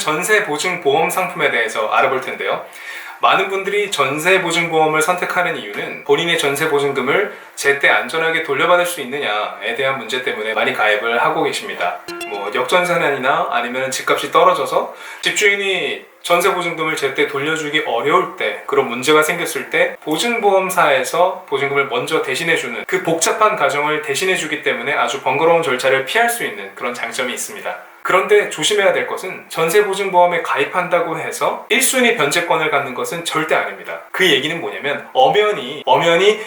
전세보증보험 상품에 대해서 알아볼 텐데요. 많은 분들이 전세보증보험을 선택하는 이유는 본인의 전세보증금을 제때 안전하게 돌려받을 수 있느냐에 대한 문제 때문에 많이 가입을 하고 계십니다. 역전세난이나 아니면 집값이 떨어져서 집주인이 전세보증금을 제때 돌려주기 어려울 때, 그런 문제가 생겼을 때 보증보험사에서 보증금을 먼저 대신해주는 그 복잡한 과정을 대신해주기 때문에 아주 번거로운 절차를 피할 수 있는 그런 장점이 있습니다. 그런데 조심해야 될 것은 전세보증보험에 가입한다고 해서 1순위 변제권을 갖는 것은 절대 아닙니다. 그 얘기는 뭐냐면 엄연히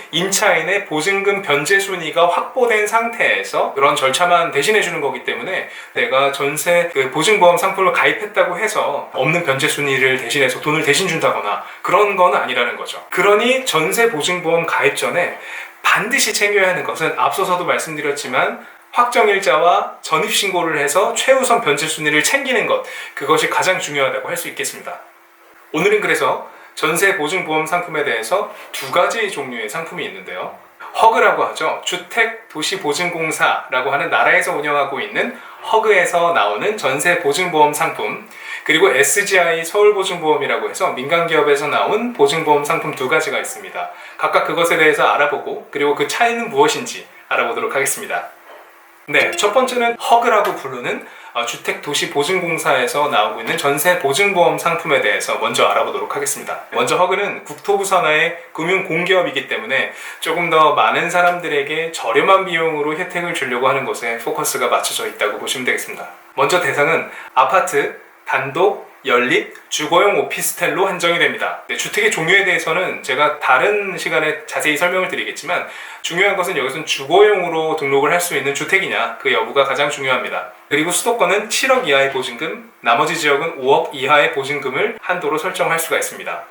임차인의 보증금 변제 순위가 확보된 상태에서 그런 절차만 대신해 주는 거기 때문에 내가 전세 보증보험 상품을 가입했다고 해서 없는 변제 순위를 대신해서 돈을 대신 준다거나 그런 건 아니라는 거죠. 그러니 전세보증보험 가입 전에 반드시 챙겨야 하는 것은 앞서서도 말씀드렸지만 확정일자와 전입신고를 해서 최우선 변제 순위를 챙기는 것, 그것이 가장 중요하다고 할 수 있겠습니다. 오늘은 그래서 전세보증보험 상품에 대해서 두 가지 종류의 상품이 있는데요. 허그라고 하죠. 주택도시보증공사라고 하는 나라에서 운영하고 있는 허그에서 나오는 전세보증보험 상품, 그리고 SGI 서울보증보험이라고 해서 민간기업에서 나온 보증보험 상품 두 가지가 있습니다. 각각 그것에 대해서 알아보고 그리고 그 차이는 무엇인지 알아보도록 하겠습니다. 네, 첫 번째는 허그라고 부르는 주택도시보증공사에서 나오고 있는 전세보증보험 상품에 대해서 먼저 알아보도록 하겠습니다. 먼저 허그는 국토부 산하의 금융공기업이기 때문에 조금 더 많은 사람들에게 저렴한 비용으로 혜택을 주려고 하는 것에 포커스가 맞춰져 있다고 보시면 되겠습니다. 먼저 대상은 아파트, 단독, 연립, 주거용 오피스텔로 한정이 됩니다. 네, 주택의 종류에 대해서는 제가 다른 시간에 자세히 설명을 드리겠지만 중요한 것은 여기서는 주거용으로 등록을 할 수 있는 주택이냐, 그 여부가 가장 중요합니다. 그리고 수도권은 7억 이하의 보증금, 나머지 지역은 5억 이하의 보증금을 한도로 설정할 수가 있습니다.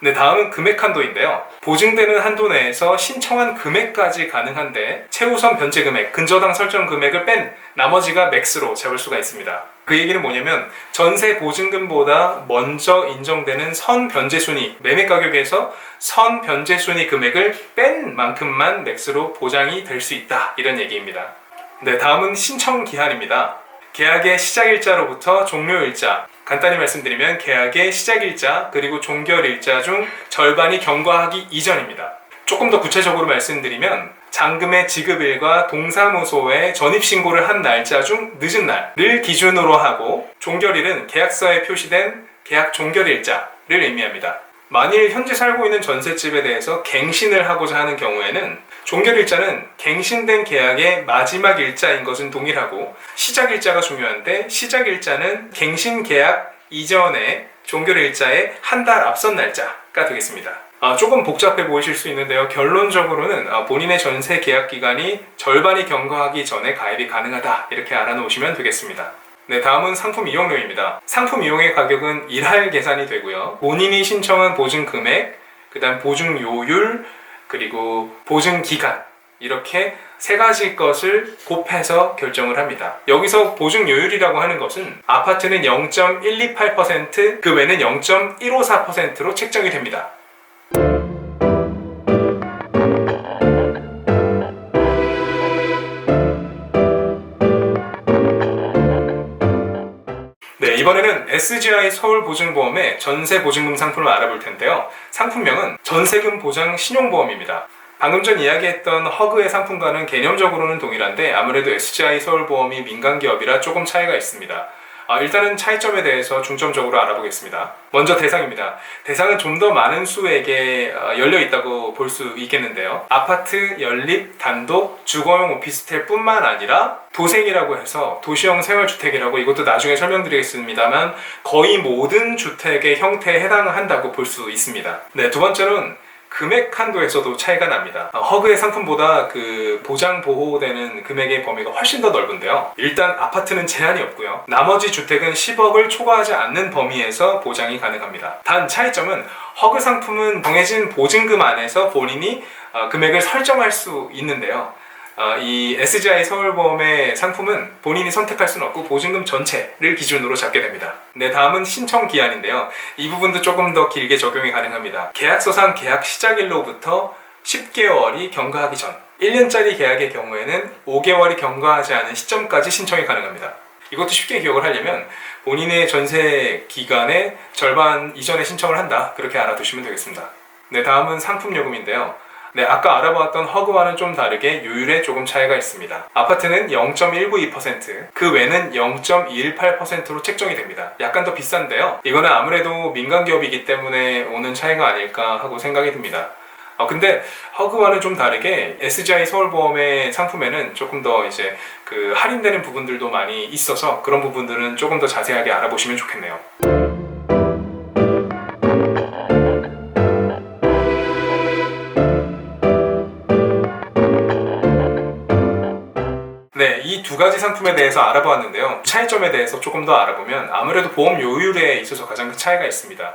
네, 다음은 금액 한도인데요. 보증되는 한도 내에서 신청한 금액까지 가능한데 최우선 변제 금액, 근저당 설정 금액을 뺀 나머지가 맥스로 잡을 수가 있습니다. 그 얘기는 뭐냐면 전세 보증금보다 먼저 인정되는 선 변제 순위, 매매 가격에서 선 변제 순위 금액을 뺀 만큼만 맥스로 보장이 될 수 있다, 이런 얘기입니다. 네, 다음은 신청 기한입니다. 계약의 시작일자로부터 종료일자, 간단히 말씀드리면 계약의 시작일자 그리고 종결일자 중 절반이 경과하기 이전입니다. 조금 더 구체적으로 말씀드리면 잔금의 지급일과 동사무소에 전입신고를 한 날짜 중 늦은 날을 기준으로 하고, 종결일은 계약서에 표시된 계약 종결일자를 의미합니다. 만일 현재 살고 있는 전셋집에 대해서 갱신을 하고자 하는 경우에는 종결일자는 갱신된 계약의 마지막 일자인 것은 동일하고, 시작일자가 중요한데 시작일자는 갱신 계약 이전에 종결일자의 한 달 앞선 날짜가 되겠습니다. 조금 복잡해 보이실 수 있는데요. 결론적으로는 본인의 전세 계약 기간이 절반이 경과하기 전에 가입이 가능하다, 이렇게 알아놓으시면 되겠습니다. 네, 다음은 상품 이용료입니다. 상품 이용의 가격은 일할 계산이 되고요. 본인이 신청한 보증 금액, 그 다음 보증 요율, 그리고 보증 기간, 이렇게 세 가지 것을 곱해서 결정을 합니다. 여기서 보증 요율이라고 하는 것은 아파트는 0.128%, 그 외는 0.154%로 책정이 됩니다. 네, 이번에는 SGI 서울보증보험의 전세보증금 상품을 알아볼 텐데요. 상품명은 전세금 보장 신용보험입니다. 방금 전 이야기했던 허그의 상품과는 개념적으로는 동일한데 아무래도 SGI 서울보험이 민간기업이라 조금 차이가 있습니다. 일단은 차이점에 대해서 중점적으로 알아보겠습니다. 먼저 대상입니다. 대상은 좀 더 많은 수에게 열려 있다고 볼 수 있겠는데요. 아파트, 연립, 단독, 주거용 오피스텔 뿐만 아니라 도생이라고 해서 도시형 생활주택이라고, 이것도 나중에 설명드리겠습니다만 거의 모든 주택의 형태에 해당한다고 볼 수 있습니다. 네, 두 번째는 금액 한도에서도 차이가 납니다. 허그의 상품보다 그 보장 보호되는 금액의 범위가 훨씬 더 넓은데요. 일단 아파트는 제한이 없고요. 나머지 주택은 10억을 초과하지 않는 범위에서 보장이 가능합니다. 단 차이점은 허그 상품은 정해진 보증금 안에서 본인이 금액을 설정할 수 있는데요. 이 SGI 서울보험의 상품은 본인이 선택할 수는 없고 보증금 전체를 기준으로 잡게 됩니다. 네, 다음은 신청 기한인데요. 이 부분도 조금 더 길게 적용이 가능합니다. 계약서상 계약 시작일로부터 10개월이 경과하기 전, 1년짜리 계약의 경우에는 5개월이 경과하지 않은 시점까지 신청이 가능합니다. 이것도 쉽게 기억을 하려면 본인의 전세 기간의 절반 이전에 신청을 한다, 그렇게 알아두시면 되겠습니다. 네, 다음은 상품요금인데요. 네, 아까 알아보았던 허그와는 좀 다르게 요율에 조금 차이가 있습니다. 아파트는 0.192%, 그 외는 0.218%로 책정이 됩니다. 약간 더 비싼데요. 이거는 아무래도 민간기업이기 때문에 오는 차이가 아닐까 하고 생각이 듭니다. 근데 허그와는 좀 다르게 SGI 서울보험의 상품에는 조금 더 이제 그 할인되는 부분들도 많이 있어서 그런 부분들은 조금 더 자세하게 알아보시면 좋겠네요. 네, 이 두 가지 상품에 대해서 알아보았는데요. 차이점에 대해서 조금 더 알아보면 아무래도 보험 요율에 있어서 가장 큰 차이가 있습니다.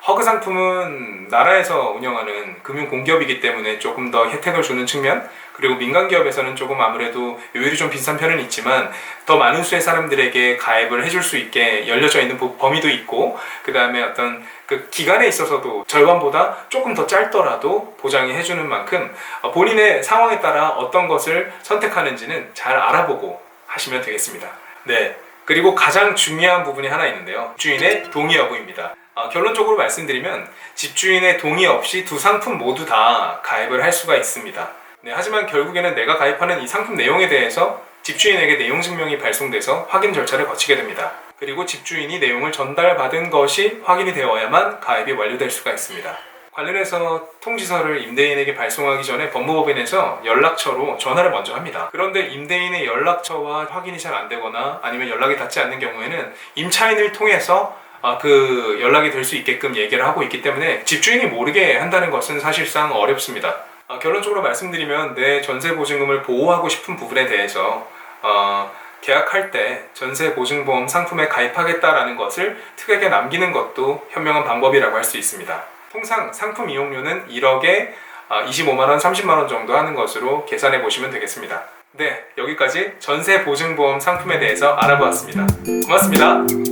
허그 상품은 나라에서 운영하는 금융공기업이기 때문에 조금 더 혜택을 주는 측면, 그리고 민간기업에서는 조금 아무래도 요율이 좀 비싼 편은 있지만 더 많은 수의 사람들에게 가입을 해줄 수 있게 열려져 있는 범위도 있고, 그 다음에 어떤 그 기간에 있어서도 절반보다 조금 더 짧더라도 보장이 해주는 만큼 본인의 상황에 따라 어떤 것을 선택하는지는 잘 알아보고 하시면 되겠습니다. 네, 그리고 가장 중요한 부분이 하나 있는데요. 집주인의 동의 여부입니다. 결론적으로 말씀드리면 집주인의 동의 없이 두 상품 모두 다 가입을 할 수가 있습니다. 네, 하지만 결국에는 내가 가입하는 이 상품 내용에 대해서 집주인에게 내용 증명이 발송돼서 확인 절차를 거치게 됩니다. 그리고 집주인이 내용을 전달받은 것이 확인이 되어야만 가입이 완료될 수가 있습니다. 관련해서 통지서를 임대인에게 발송하기 전에 법무법인에서 연락처로 전화를 먼저 합니다. 그런데 임대인의 연락처와 확인이 잘 안 되거나 아니면 연락이 닿지 않는 경우에는 임차인을 통해서 그 연락이 될 수 있게끔 얘기를 하고 있기 때문에 집주인이 모르게 한다는 것은 사실상 어렵습니다. 결론적으로 말씀드리면 내 전세보증금을 보호하고 싶은 부분에 대해서 계약할 때 전세보증보험 상품에 가입하겠다라는 것을 특약에 남기는 것도 현명한 방법이라고 할 수 있습니다. 통상 상품 이용료는 1억에 25만원, 30만원 정도 하는 것으로 계산해 보시면 되겠습니다. 네, 여기까지 전세보증보험 상품에 대해서 알아보았습니다. 고맙습니다.